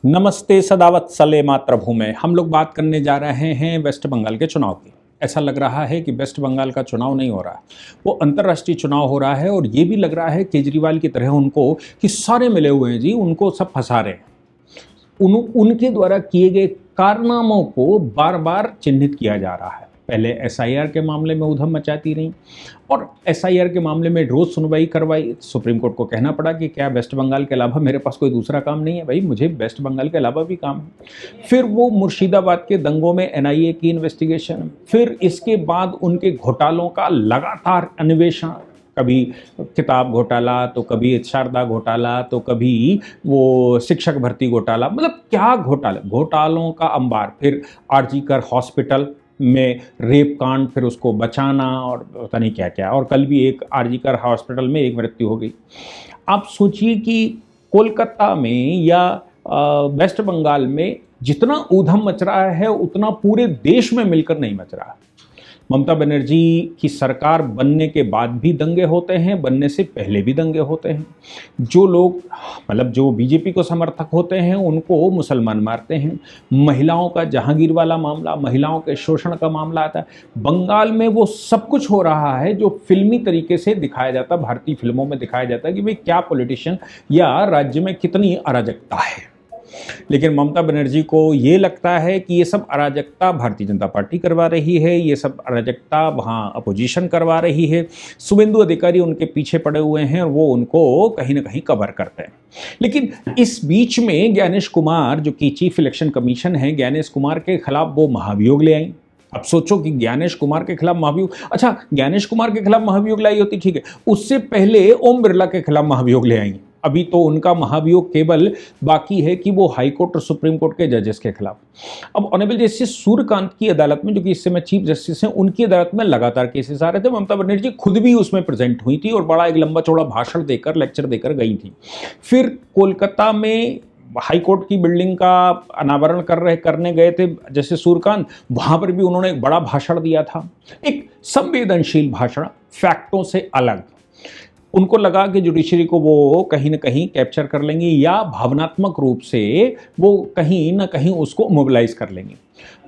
नमस्ते सदावत्सले मातृभूमे। हम लोग बात करने जा रहे हैं वेस्ट बंगाल के चुनाव की। ऐसा लग रहा है कि वेस्ट बंगाल का चुनाव नहीं हो रहा है, वो अंतर्राष्ट्रीय चुनाव हो रहा है। और ये भी लग रहा है केजरीवाल की तरह उनको कि सारे मिले हुए हैं जी, उनको सब फंसा रहे हैं। उनके द्वारा किए गए कारनामों को बार बार चिन्हित किया जा रहा है। पहले एसआईआर के मामले में उधम मचाती रही और एसआईआर के मामले में रोज सुनवाई करवाई। सुप्रीम कोर्ट को कहना पड़ा कि क्या वेस्ट बंगाल के अलावा मेरे पास कोई दूसरा काम नहीं है? भाई, मुझे वेस्ट बंगाल के अलावा भी काम है। फिर वो मुर्शिदाबाद के दंगों में एनआईए की इन्वेस्टिगेशन, फिर इसके बाद उनके घोटालों का लगातार अन्वेषण, कभी किताब घोटाला तो कभी शारदा घोटाला तो कभी वो शिक्षक भर्ती घोटाला, मतलब क्या घोटालों का अंबार। फिर आरजीकर हॉस्पिटल में रेप कांड, फिर उसको बचाना और पता नहीं क्या क्या। और कल भी एक आरजीकर हॉस्पिटल में एक मृत्यु हो गई। आप सोचिए कि कोलकाता में या वेस्ट बंगाल में जितना ऊधम मच रहा है उतना पूरे देश में मिलकर नहीं मच रहा। ममता बनर्जी की सरकार बनने के बाद भी दंगे होते हैं, बनने से पहले भी दंगे होते हैं। जो लोग मतलब जो बीजेपी को समर्थक होते हैं उनको मुसलमान मारते हैं। महिलाओं का जहांगीर वाला मामला, महिलाओं के शोषण का मामला आता है। बंगाल में वो सब कुछ हो रहा है जो फिल्मी तरीके से दिखाया जाता, भारतीय फिल्मों में दिखाया जाता है कि भाई क्या पॉलिटिशियन या राज्य में कितनी अराजकता है। लेकिन ममता बनर्जी को ये लगता है कि ये सब अराजकता भारतीय जनता पार्टी करवा रही है, ये सब अराजकता वहाँ अपोजिशन करवा रही है। शुभेंदु अधिकारी उनके पीछे पड़े हुए हैं और वो उनको कहीं ना कहीं कवर करते हैं। लेकिन इस बीच में ज्ञानेश कुमार, जो कि चीफ इलेक्शन कमीशन है, ज्ञानेश कुमार के खिलाफ वो महाभियोग ले आई। अब सोचो कि ज्ञानेश कुमार के खिलाफ महाभियोग, अच्छा ज्ञानेश कुमार के खिलाफ महाभियोग लाई होती ठीक है, उससे पहले ओम बिरला के खिलाफ महाभियोग ले आई। अभी तो उनका महाभियोग केवल बाकी है कि वो हाई कोर्ट और सुप्रीम कोर्ट के जजेस के खिलाफ। अब ऑनरेबल जस्टिस सूर्यकांत की अदालत में, जो कि इस समय चीफ जस्टिस हैं, उनकी अदालत में लगातार केसेस आ रहे थे। ममता बनर्जी खुद भी उसमें प्रेजेंट हुई थी और बड़ा एक लंबा चौड़ा भाषण देकर, लेक्चर देकर गई थी। फिर कोलकाता में हाई कोर्ट की बिल्डिंग का अनावरण करने गए थे जस्टिस सूर्यकांत, वहां पर भी उन्होंने एक बड़ा भाषण दिया था, एक संवेदनशील भाषण, फैक्टों से अलग। उनको लगा कि जुडिशरी को वो कहीं ना कहीं कैप्चर कर लेंगे या भावनात्मक रूप से वो कहीं ना कहीं उसको मोबिलाइज कर लेंगे।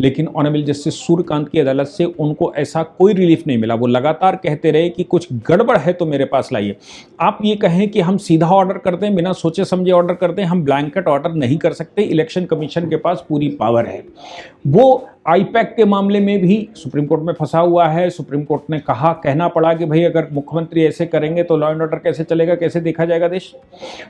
लेकिन ऑनरेबल जस्टिस सूर्यकांत की अदालत से उनको ऐसा कोई रिलीफ नहीं मिला। वो लगातार कहते रहे कि कुछ गड़बड़ है तो मेरे पास लाइए। आप ये कहें कि हम सीधा ऑर्डर करते हैं, बिना सोचे समझे ऑर्डर करते हैं, हम ब्लैंकेट ऑर्डर नहीं कर सकते। इलेक्शन कमीशन के पास पूरी पावर है। वो आईपैक के मामले में भी सुप्रीम कोर्ट में फंसा हुआ है। सुप्रीम कोर्ट ने कहना पड़ा कि भाई अगर मुख्यमंत्री ऐसे करेंगे तो लॉ एंड ऑर्डर कैसे चलेगा, कैसे देखा जाएगा देश।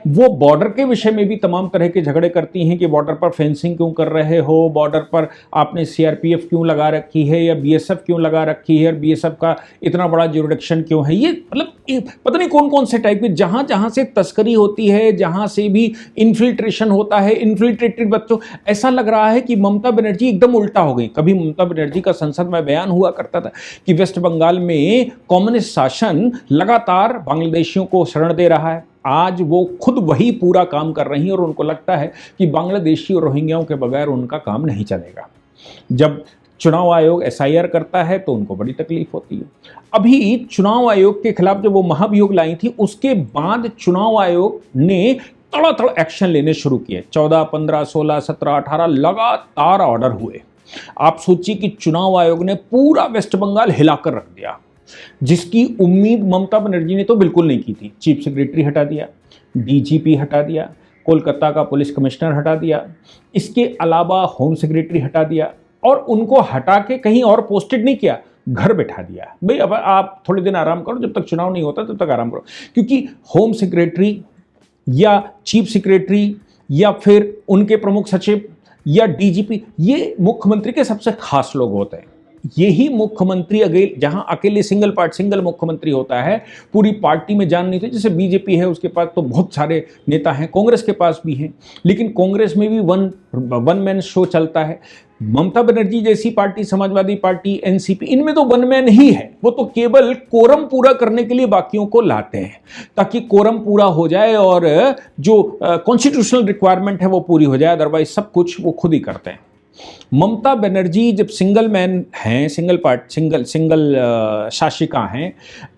वो बॉर्डर के विषय में भी तमाम तरह के झगड़े करती हैं कि बॉर्डर पर फेंसिंग क्यों कर रहे हो, बॉर्डर पर आपने सीआरपीएफ क्यों लगा रखी है या बीएसएफ क्यों लगा रखी है, और बीएसएफ का इतना बड़ा ज्यूरिडिक्शन क्यों है। ये मतलब पता नहीं कौन कौन से टाइप के, जहां जहां से तस्करी होती है, जहां से भी इन्फिल्ट्रेशन होता है, इन्फिल्ट्रेटेड बच्चों। ऐसा लग रहा है कि ममता बनर्जी एकदम उल्टा हो गई। कभी ममता बनर्जी का संसद में बयान हुआ करता था कि वेस्ट बंगाल में कम्युनिस्ट शासन लगातार बांग्लादेशियों को शरण दे रहा है। आज वो खुद वही पूरा काम कर रही हैं और उनको लगता है कि बांग्लादेशी और रोहिंग्याओं के बगैर उनका काम नहीं चलेगा। जब चुनाव आयोग एसआईआर करता है तो उनको बड़ी तकलीफ होती है। अभी चुनाव आयोग के खिलाफ जब वो महाभियोग लाई थी, उसके बाद चुनाव आयोग ने तड़ातड़ एक्शन लेने शुरू किए। 14, 15, 16, 17, 18 लगातार ऑर्डर हुए। आप सोचिए कि चुनाव आयोग ने पूरा वेस्ट बंगाल हिलाकर रख दिया, जिसकी उम्मीद ममता बनर्जी ने तो बिल्कुल नहीं की थी। चीफ सेक्रेटरी हटा दिया, डीजीपी हटा दिया, कोलकाता का पुलिस कमिश्नर हटा दिया, इसके अलावा होम सेक्रेटरी हटा दिया, और उनको हटा के कहीं और पोस्टेड नहीं किया, घर बैठा दिया। भाई अब आप थोड़े दिन आराम करो, जब तक चुनाव नहीं होता तब तक आराम करो। क्योंकि होम सेक्रेटरी या चीफ सेक्रेटरी या फिर उनके प्रमुख सचिव या डीजीपी, ये मुख्यमंत्री के सबसे खास लोग होते हैं। यही मुख्यमंत्री जहां अकेले सिंगल मुख्यमंत्री होता है, पूरी पार्टी में जान नहीं थी। जैसे बीजेपी है, उसके पास तो बहुत सारे नेता हैं, कांग्रेस के पास भी हैं, लेकिन कांग्रेस में भी वन मैन शो चलता है। ममता बनर्जी जैसी पार्टी, समाजवादी पार्टी, एनसीपी, इनमें तो वन मैन ही है। वो तो केवल कोरम पूरा करने के लिए बाकियों को लाते हैं, ताकि कोरम पूरा हो जाए और जो कॉन्स्टिट्यूशनल रिक्वायरमेंट है वो पूरी हो जाए। अदरवाइज सब कुछ वो खुद ही करते हैं। ममता बनर्जी जब सिंगल मैन हैं, सिंगल शासिका हैं,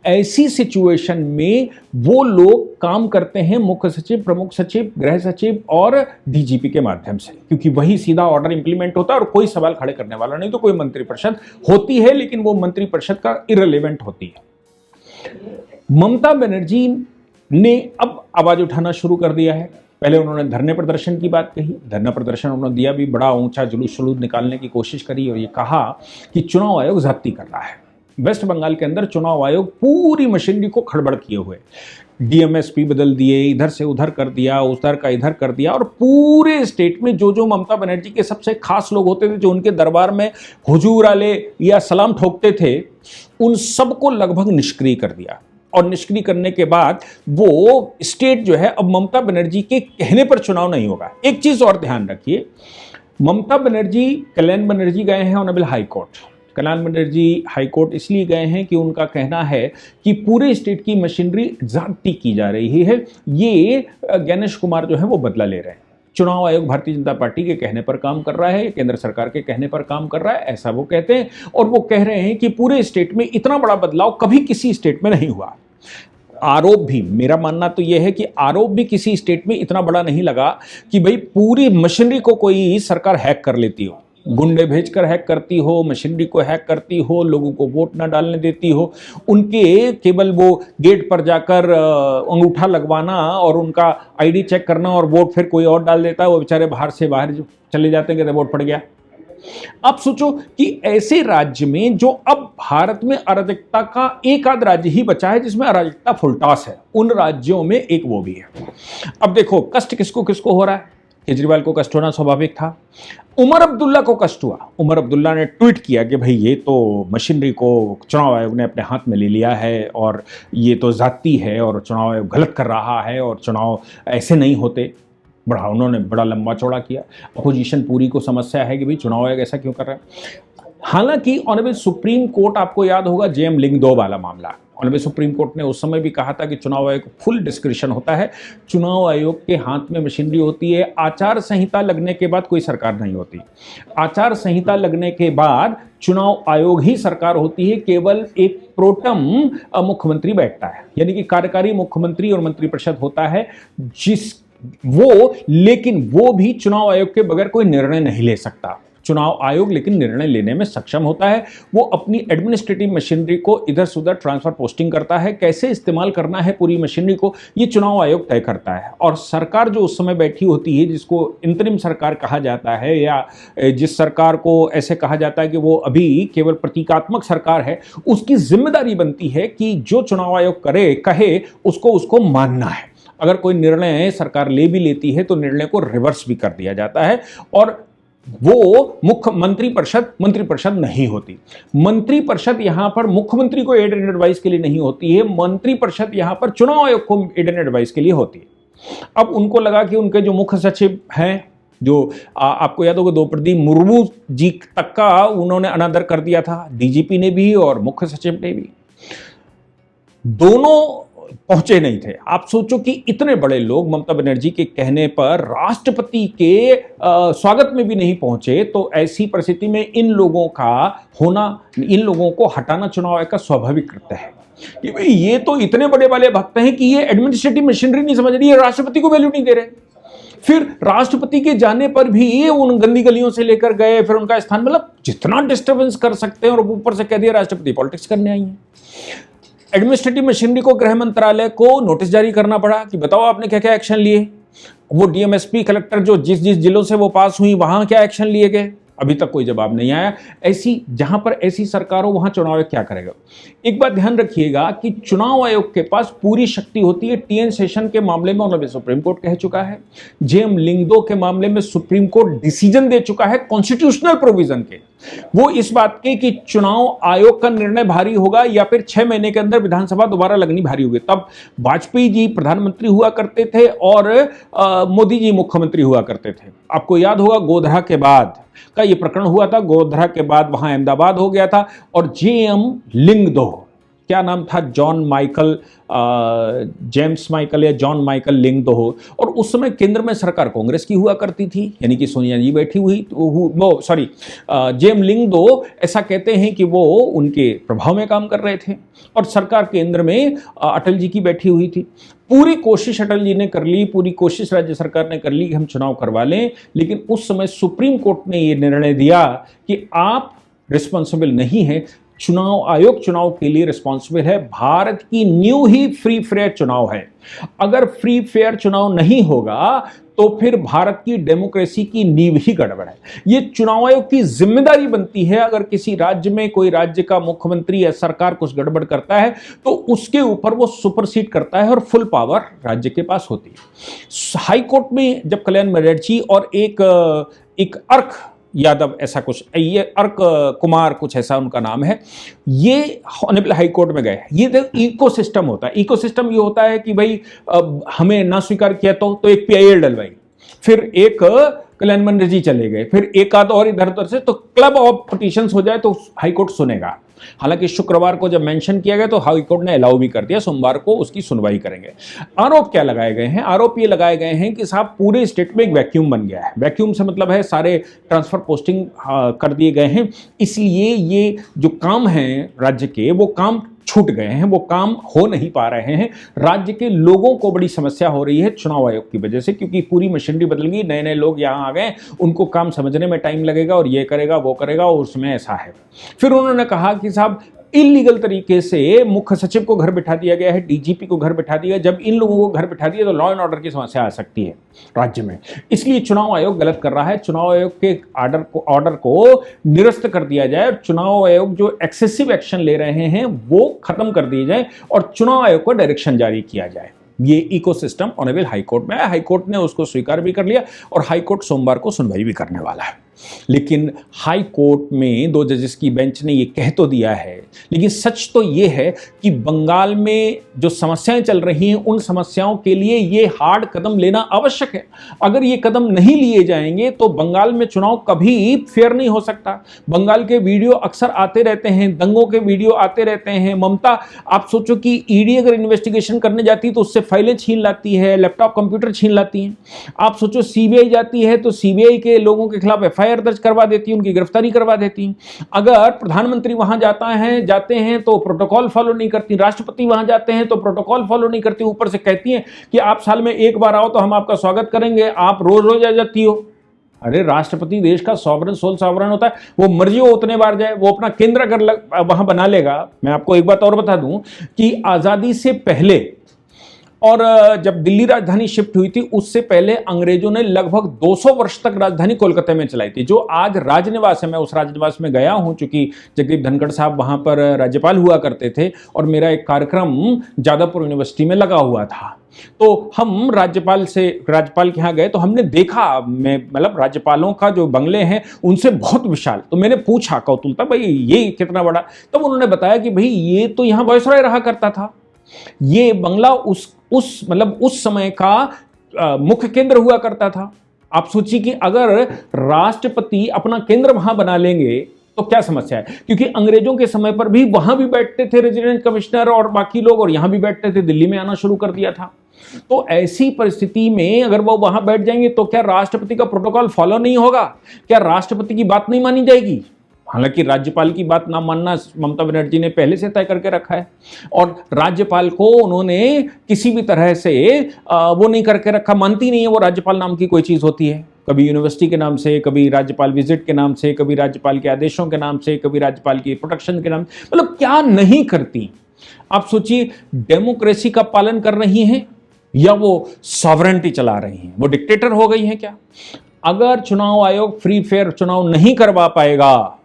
ऐसी सिचुएशन में वो लोग काम करते हैं मुख्य सचिव, प्रमुख सचिव, गृह सचिव और डीजीपी के माध्यम से, क्योंकि वही सीधा ऑर्डर इंप्लीमेंट होता है और कोई सवाल खड़े करने वाला नहीं। तो कोई मंत्रिपरिषद होती है, लेकिन वो मंत्रिपरिषद का इररिलेवेंट होती है। ममता बनर्जी ने अब आवाज उठाना शुरू कर दिया है। पहले उन्होंने धरने प्रदर्शन की बात कही, धरना प्रदर्शन उन्होंने दिया भी, बड़ा ऊंचा जुलूस निकालने की कोशिश करी और ये कहा कि चुनाव आयोग ज्यादती कर रहा है। वेस्ट बंगाल के अंदर चुनाव आयोग पूरी मशीनरी को खड़बड़ किए हुए, डीएमएसपी बदल दिए, इधर से उधर कर दिया, उधर का इधर कर दिया, और पूरे स्टेट में जो जो ममता बनर्जी के सबसे खास लोग होते थे, जो उनके दरबार में हुजूर आले या सलाम ठोकते थे, उन सबको लगभग निष्क्रिय कर दिया। और निष्क्रिय करने के बाद वो स्टेट जो है, अब ममता बनर्जी के कहने पर चुनाव नहीं होगा। एक चीज और ध्यान रखिए, ममता बनर्जी, कल्याण बनर्जी गए हैं honourable high court. Kalyan Banerjee high court इसलिए गए हैं कि उनका कहना है कि पूरे स्टेट की मशीनरी ज्यादती की जा रही है। ये गणेश कुमार जो है वो बदला ले रहे हैं। चुनाव आयोग भारतीय जनता पार्टी के कहने पर काम कर रहा है, केंद्र सरकार के कहने पर काम कर रहा है, ऐसा वो कहते हैं। और वो कह रहे हैं कि पूरे स्टेट में इतना बड़ा बदलाव कभी किसी स्टेट में नहीं हुआ। आरोप भी, मेरा मानना तो यह है कि आरोप भी किसी स्टेट में इतना बड़ा नहीं लगा कि भाई पूरी मशीनरी को कोई सरकार हैक कर लेती हो, गुंडे भेजकर हैक करती हो, मशीनरी को हैक करती हो, लोगों को वोट ना डालने देती हो, उनके केवल वो गेट पर जाकर अंगूठा लगवाना और उनका आईडी चेक करना और वोट फिर कोई और डाल देता है, वो बेचारे बाहर चले जाते हैं, कहते वोट पड़ गया। अब सोचो कि ऐसे राज्य में, जो अब भारत में अराजकता का एक आध राज्य ही बचा है जिसमें अराजकता फुलटास है, उन राज्यों में एक वो भी है। अब देखो कष्ट किसको किसको हो रहा है। केजरीवाल को कष्ट होना स्वाभाविक था, उमर अब्दुल्ला को कष्ट हुआ। उमर अब्दुल्ला ने ट्वीट किया कि भाई ये तो मशीनरी को चुनाव आयोग ने अपने हाथ में ले लिया है और ये तो जाती है और चुनाव आयोग गलत कर रहा है और चुनाव ऐसे नहीं होते। उन्होंने बड़ा लंबा चौड़ा किया। अपोजिशन पूरी को समस्या है कि भाई चुनाव आयोग ऐसा क्यों कर रहा है। हालांकि ऑनरेबल सुप्रीम कोर्ट, आपको याद होगा जेएम लिंगदो वाला मामला, ऑनरेबल सुप्रीम कोर्ट ने उस समय भी कहा था कि चुनाव आयोग फुल डिस्क्रिशन होता है, चुनाव आयोग के हाथ में मशीनरी होती है। आचार संहिता लगने के बाद कोई सरकार नहीं होती, आचार संहिता लगने के बाद चुनाव आयोग ही सरकार होती है। केवल एक प्रोटम मुख्यमंत्री बैठता है, यानी कि कार्यकारी मुख्यमंत्री और मंत्रिपरिषद होता है, लेकिन वो भी चुनाव आयोग के बगैर कोई निर्णय नहीं ले सकता। चुनाव आयोग लेकिन निर्णय लेने में सक्षम होता है। वो अपनी एडमिनिस्ट्रेटिव मशीनरी को इधर से उधर ट्रांसफर पोस्टिंग करता है, कैसे इस्तेमाल करना है पूरी मशीनरी को, ये चुनाव आयोग तय करता है। और सरकार जो उस समय बैठी होती है, जिसको इंतरिम सरकार कहा जाता है, या जिस सरकार को ऐसे कहा जाता है कि वो अभी केवल प्रतीकात्मक सरकार है, उसकी जिम्मेदारी बनती है कि जो चुनाव आयोग कहे उसको मानना है। अगर कोई निर्णय सरकार ले भी लेती है तो निर्णय को रिवर्स भी कर दिया जाता है। और वो मुख्य मंत्रिपरिषद नहीं होती। मंत्रिपरिषद यहां पर मुख्यमंत्री को एड एंड एडवाइस के लिए नहीं होती है, मंत्रिपरिषद यहां पर चुनाव आयोग को एड एंड एडवाइस के लिए होती है। अब उनको लगा कि उनके जो मुख्य सचिव हैं, जो आपको याद होगा द्रौपदी मुर्मू जी तक का उन्होंने अनादर कर दिया था, डीजीपी ने भी और मुख्य सचिव ने भी, दोनों पहुंचे नहीं थे। आप सोचो कि इतने बड़े लोग ममता बनर्जी के कहने पर राष्ट्रपति के स्वागत में भी नहीं पहुंचे, तो ऐसी परिस्थिति में इन लोगों को हटाना चुनाव आयोग का स्वाभाविक कृत्य है कि भाई ये तो इतने बड़े वाले भक्त हैं कि ये एडमिनिस्ट्रेटिव मशीनरी नहीं समझ रही है, राष्ट्रपति को वैल्यू नहीं दे रहे। फिर राष्ट्रपति के जाने पर भी उन गंदी गलियों से लेकर गए, फिर उनका स्थान, मतलब जितना डिस्टर्बेंस कर सकते हैं, और ऊपर से कह दिया राष्ट्रपति पॉलिटिक्स करने आई है। एडमिनिस्ट्रेटिव मशीनरी को गृह मंत्रालय को नोटिस जारी करना पड़ा कि बताओ आपने क्या क्या एक्शन लिए। वो डीएमएसपी कलेक्टर जो जिस जिलों से वो पास हुई वहां क्या एक्शन लिए गए, अभी तक कोई जवाब नहीं आया। जहां पर ऐसी सरकार हो वहां चुनाव आयोग क्या करेगा। एक बात ध्यान रखिएगा कि चुनाव आयोग के पास पूरी शक्ति होती है। टीएन शेषन के मामले में ऑनरेबल सुप्रीम कोर्ट कह चुका है, जेएम लिंगदो के मामले में सुप्रीम कोर्ट डिसीजन दे चुका है कॉन्स्टिट्यूशनल प्रोविजन के, वो इस बात के कि चुनाव आयोग का निर्णय भारी होगा या फिर 6 महीने के अंदर विधानसभा दोबारा लगनी भारी होगी। तब वाजपेयी जी प्रधानमंत्री हुआ करते थे और मोदी जी मुख्यमंत्री हुआ करते थे। आपको याद होगा गोधरा के बाद का ये प्रकरण हुआ था, गोधरा के बाद वहां अहमदाबाद हो गया था, और जेएम लिंगदो क्या नाम था, जॉन माइकल, जेम्स माइकल या जॉन माइकल लिंगदो, और उस समय केंद्र में सरकार कांग्रेस की हुआ करती थी, यानी कि सोनिया जी बैठी हुई, वो सॉरी जेम लिंगदो ऐसा कहते हैं कि वो उनके प्रभाव में काम कर रहे थे और सरकार केंद्र में अटल जी की बैठी हुई थी। पूरी कोशिश अटल जी ने कर ली, पूरी कोशिश राज्य सरकार ने कर ली कि हम चुनाव करवा लें, लेकिन उस समय सुप्रीम कोर्ट ने ये निर्णय दिया कि आप रिस्पॉन्सिबल नहीं है, चुनाव आयोग चुनाव के लिए रिस्पॉन्सिबल है। भारत की न्यू ही फ्री फेयर चुनाव है, अगर फ्री फेयर चुनाव नहीं होगा तो फिर भारत की डेमोक्रेसी की नींव ही गड़बड़ है। ये चुनाव आयोग की जिम्मेदारी बनती है, अगर किसी राज्य में कोई राज्य का मुख्यमंत्री या सरकार कुछ गड़बड़ करता है तो उसके ऊपर वो सुपरसीड करता है और फुल पावर राज्य के पास होती है। हाई कोर्ट में जब कल्याण बनर्जी और एक अर्क यादव, ऐसा कुछ, ये अर्क कुमार कुछ ऐसा उनका नाम है, ये ऑनरेबल हाई कोर्ट में गए। ये इकोसिस्टम होता है। इकोसिस्टम ये होता है कि भाई हमें ना स्वीकार किया तो एक पीआईएल डलवाई, फिर एक कल्याण बनर्जी चले गए, फिर एक आध और इधर उधर से, तो क्लब ऑफ पिटीशंस हो जाए तो हाई कोर्ट सुनेगा। हालांकि शुक्रवार को जब मेंशन किया गया तो हाई कोर्ट ने अलाउ भी कर दिया, सोमवार को उसकी सुनवाई करेंगे। आरोप क्या लगाए गए हैं? आरोप ये लगाए गए हैं कि साहब पूरे स्टेट में एक वैक्यूम बन गया है। वैक्यूम से मतलब है सारे ट्रांसफर पोस्टिंग कर दिए गए हैं, इसलिए ये जो काम है राज्य के, वो काम छूट गए हैं, वो काम हो नहीं पा रहे हैं। राज्य के लोगों को बड़ी समस्या हो रही है चुनाव आयोग की वजह से, क्योंकि पूरी मशीनरी बदल गई, नए नए लोग यहाँ आ गए, उनको काम समझने में टाइम लगेगा और ये करेगा वो करेगा, और उसमें ऐसा है। फिर उन्होंने कहा कि साहब इलीगल तरीके से मुख्य सचिव को घर बिठा दिया गया है, डीजीपी को घर बिठा दिया। जब इन लोगों को घर बिठा दिया तो लॉ एंड ऑर्डर की समस्या आ सकती है राज्य में, इसलिए चुनाव आयोग गलत कर रहा है। चुनाव आयोग के ऑर्डर को निरस्त कर दिया जाए और चुनाव आयोग जो एक्सेसिव एक्शन ले रहे हैं वो खत्म कर दिए जाए और चुनाव आयोग को डायरेक्शन जारी किया जाए। ये इकोसिस्टम ऑनरेबल हाई कोर्ट में है, हाई कोर्ट ने उसको स्वीकार भी कर लिया और हाई कोर्ट सोमवार को सुनवाई भी करने वाला है। लेकिन हाई कोर्ट में 2 जजेस की बेंच ने ये कह तो दिया है, लेकिन सच तो ये है कि बंगाल में जो समस्याएं चल रही हैं उन समस्याओं के लिए ये हार्ड कदम लेना आवश्यक है। अगर ये कदम नहीं लिए जाएंगे तो बंगाल में चुनाव कभी फेयर नहीं हो सकता। बंगाल के वीडियो अक्सर आते रहते हैं, दंगों के वीडियो आते रहते हैं। ममता, आप सोचो कि ईडी अगर इन्वेस्टिगेशन करने जाती है तो उससे फाइलें छीन लाती है, लैपटॉप कंप्यूटर छीन लाती हैं। आप सोचो सीबीआई जाती है तो सीबीआई के लोगों के खिलाफ एफआईआर दर्ज करवा देती है, उनकी गिरफ्तारी करवा देती है। अगर प्रधानमंत्री वहां जाते हैं तो प्रोटोकॉल फॉलो नहीं करती, राष्ट्रपति वहां जाते हैं तो प्रोटोकॉल फॉलो नहीं करती, ऊपर से कहती हैं कि आप साल में एक बार आओ तो हम आपका स्वागत करेंगे, आप रोज रोज आ जाती हो। अरे राष्ट्रपति देश का सॉवरेन, सोल सॉवरेन होता है, वो मर्जी हो उतने बार जाए, वो अपना केंद्र अगर वहां बना लेगा। मैं आपको एक बात और बता दूं कि आजादी से पहले और जब दिल्ली राजधानी शिफ्ट हुई थी उससे पहले अंग्रेजों ने लगभग 200 वर्ष तक राजधानी कोलकाता में चलाई थी, जो आज राजनिवास है। मैं उस राजनिवास में गया हूं, चूंकि जगदीप धनखड़ साहब वहां पर राज्यपाल हुआ करते थे और मेरा एक कार्यक्रम जादवपुर यूनिवर्सिटी में लगा हुआ था। तो हम राज्यपाल के यहाँ गए तो हमने देखा, मतलब राज्यपालों का जो बंगले हैं उनसे बहुत विशाल। तो मैंने पूछा कौतूहलता, भाई ये कितना बड़ा? तब उन्होंने बताया कि भाई ये तो यहाँ वायसराय रहा करता था, ये बंगला उस समय का मुख्य केंद्र हुआ करता था। आप सोचिए कि अगर राष्ट्रपति अपना केंद्र वहां बना लेंगे तो क्या समस्या है, क्योंकि अंग्रेजों के समय पर भी वहां भी बैठते थे रेजिडेंट कमिश्नर और बाकी लोग, और यहां भी बैठते थे, दिल्ली में आना शुरू कर दिया था। तो ऐसी परिस्थिति में अगर वो वहां बैठ जाएंगे तो क्या राष्ट्रपति का प्रोटोकॉल फॉलो नहीं होगा? क्या राष्ट्रपति की बात नहीं मानी जाएगी? हालांकि राज्यपाल की बात ना मानना ममता बनर्जी ने पहले से तय करके रखा है और राज्यपाल को उन्होंने किसी भी तरह से वो नहीं करके रखा, मानती नहीं है वो राज्यपाल नाम की कोई चीज़ होती है। कभी यूनिवर्सिटी के नाम से, कभी राज्यपाल विजिट के नाम से, कभी राज्यपाल के आदेशों के नाम से, कभी राज्यपाल की प्रोटेक्शन के नाम, मतलब क्या नहीं करती। आप सोचिए, डेमोक्रेसी का पालन कर रही हैं या वो सॉवरेंटी चला रही हैं? वो डिक्टेटर हो गई हैं क्या? अगर चुनाव आयोग फ्री फेयर चुनाव नहीं करवा पाएगा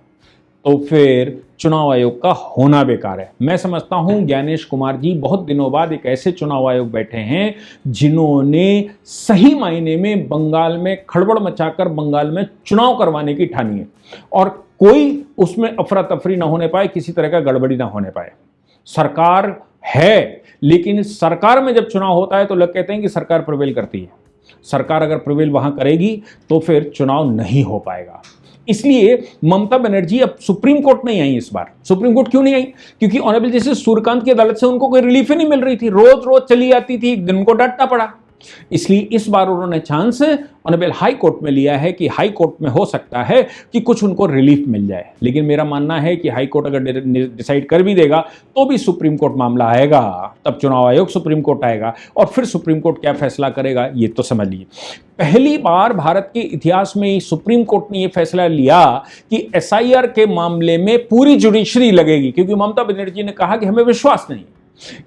तो फिर चुनाव आयोग का होना बेकार है। मैं समझता हूं ज्ञानेश कुमार जी बहुत दिनों बाद एक ऐसे चुनाव आयोग बैठे हैं जिन्होंने सही मायने में बंगाल में खड़बड़ मचाकर बंगाल में चुनाव करवाने की ठानी है और कोई उसमें अफरा तफरी ना होने पाए, किसी तरह का गड़बड़ी ना होने पाए। सरकार है, लेकिन सरकार में जब चुनाव होता है तो लोग कहते हैं कि सरकार प्रिवेल करती है। सरकार अगर प्रिवेल वहां करेगी तो फिर चुनाव नहीं हो पाएगा। इसलिए ममता बनर्जी अब सुप्रीम कोर्ट नहीं आई इस बार। सुप्रीम कोर्ट क्यों नहीं आई? क्योंकि ऑनरेबल जस्टिस सूर्यकांत की अदालत से उनको कोई रिलीफ ही नहीं मिल रही थी, रोज रोज चली आती थी, एक दिन उनको डांटना पड़ा। इसलिए इस बार उन्होंने चांस ऑनरेबल हाई कोर्ट में लिया है कि हाई कोर्ट में हो सकता है कि कुछ उनको रिलीफ मिल जाए। लेकिन मेरा मानना है कि हाई कोर्ट अगर डिसाइड कर भी देगा तो भी सुप्रीम कोर्ट मामला आएगा, तब चुनाव आयोग सुप्रीम कोर्ट आएगा और फिर सुप्रीम कोर्ट क्या फैसला करेगा ये तो समझ लीजिए। पहली बार भारत के इतिहास में सुप्रीम कोर्ट ने यह फैसला लिया कि एसआईआर के मामले में पूरी जुडिशरी लगेगी, क्योंकि ममता बनर्जी ने कहा कि हमें विश्वास नहीं।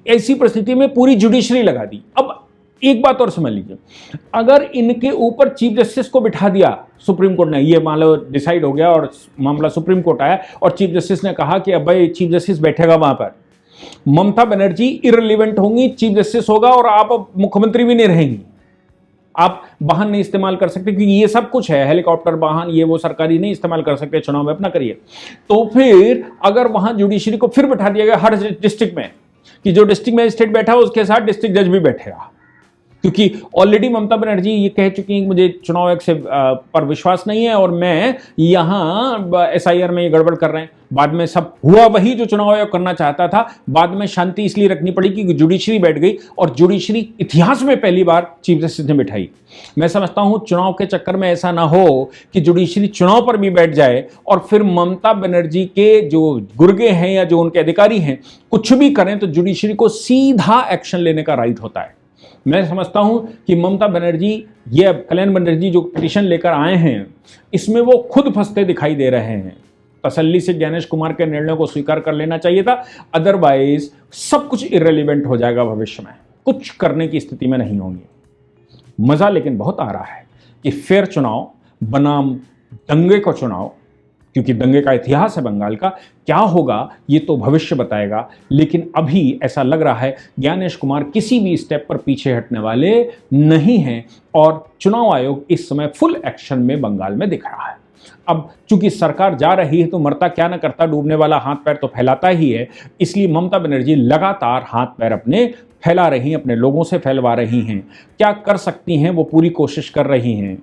ऐसी परिस्थिति में पूरी जुडिशरी लगा दी। अब एक बात और समझ लीजिए, अगर इनके ऊपर चीफ जस्टिस को बिठा दिया सुप्रीम कोर्ट ने, ये मान लो डिसाइड हो गया और मामला सुप्रीम कोर्ट आया और चीफ जस्टिस ने कहा कि अब भाई चीफ जस्टिस बैठेगा वहां पर, ममता बनर्जी इररिलेवेंट होंगी, चीफ जस्टिस होगा और आप मुख्यमंत्री भी नहीं रहेंगी। आप वाहन नहीं इस्तेमाल कर सकते क्योंकि ये सब कुछ है, हेलीकॉप्टर वाहन ये वो सरकारी नहीं इस्तेमाल कर सकते, चुनाव में अपना करिए। तो फिर अगर वहां जुडिशरी को फिर बिठा दिया गया हर डिस्ट्रिक्ट में कि जो डिस्ट्रिक्ट मजिस्ट्रेट बैठा हो उसके साथ डिस्ट्रिक्ट जज भी बैठेगा, क्योंकि ऑलरेडी ममता बनर्जी ये कह चुकी हैं कि मुझे चुनाव आयोग से पर विश्वास नहीं है और मैं यहाँ एसआईआर में ये गड़बड़ कर रहे हैं। बाद में सब हुआ वही जो चुनाव आयोग करना चाहता था। बाद में शांति इसलिए रखनी पड़ी कि जुडिशरी बैठ गई और जुडिशरी इतिहास में पहली बार चीफ जस्टिस ने बिठाई। मैं समझता हूं चुनाव के चक्कर में ऐसा ना हो कि जुडिशरी चुनाव पर भी बैठ जाए और फिर ममता बनर्जी के जो गुर्गे हैं या जो उनके अधिकारी हैं कुछ भी करें तो जुडिशरी को सीधा एक्शन लेने का राइट होता है। मैं समझता हूं कि ममता बनर्जी ये कल्याण बनर्जी जो पिटीशन लेकर आए हैं इसमें वो खुद फंसते दिखाई दे रहे हैं। तसल्ली से ज्ञानेश कुमार के निर्णय को स्वीकार कर लेना चाहिए था, अदरवाइज सब कुछ इररिलेवेंट हो जाएगा, भविष्य में कुछ करने की स्थिति में नहीं होंगे। मजा लेकिन बहुत आ रहा है कि फेयर चुनाव बनाम दंगे का चुनाव, क्योंकि दंगे का इतिहास है बंगाल का, क्या होगा ये तो भविष्य बताएगा। लेकिन अभी ऐसा लग रहा है ज्ञानेश कुमार किसी भी स्टेप पर पीछे हटने वाले नहीं हैं और चुनाव आयोग इस समय फुल एक्शन में बंगाल में दिख रहा है। अब चूंकि सरकार जा रही है तो मरता क्या न करता, डूबने वाला हाथ पैर तो फैलाता ही है। इसलिए ममता बनर्जी लगातार हाथ पैर अपने फैला रही हैं, अपने लोगों से फैलवा रही हैं। क्या कर सकती हैं वो पूरी कोशिश कर रही हैं।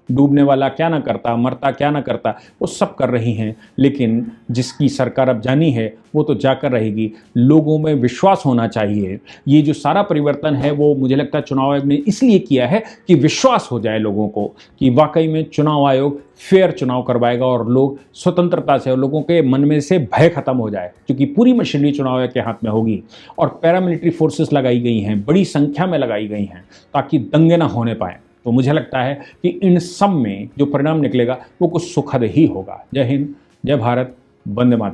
डूबने वाला क्या ना करता, मरता क्या ना करता, वो सब कर रही हैं। लेकिन जिसकी सरकार अब जानी है वो तो जाकर रहेगी। लोगों में विश्वास होना चाहिए। ये जो सारा परिवर्तन है वो मुझे लगता है चुनाव आयोग ने इसलिए किया है कि विश्वास हो जाए लोगों को कि वाकई में चुनाव आयोग फेयर चुनाव करवाएगा और लोग स्वतंत्रता से और लोगों के मन में से भय खत्म हो जाए, क्योंकि पूरी मशीनरी चुनाव आयोग के हाथ में होगी और पैरामिलिट्री फोर्सेस लगाई गई हैं, बड़ी संख्या में लगाई गई हैं ताकि दंगे ना होने पाए। तो मुझे लगता है कि इन सब में जो परिणाम निकलेगा वो कुछ सुखद ही होगा। जय हिंद, जय भारत, वंदे मातरम।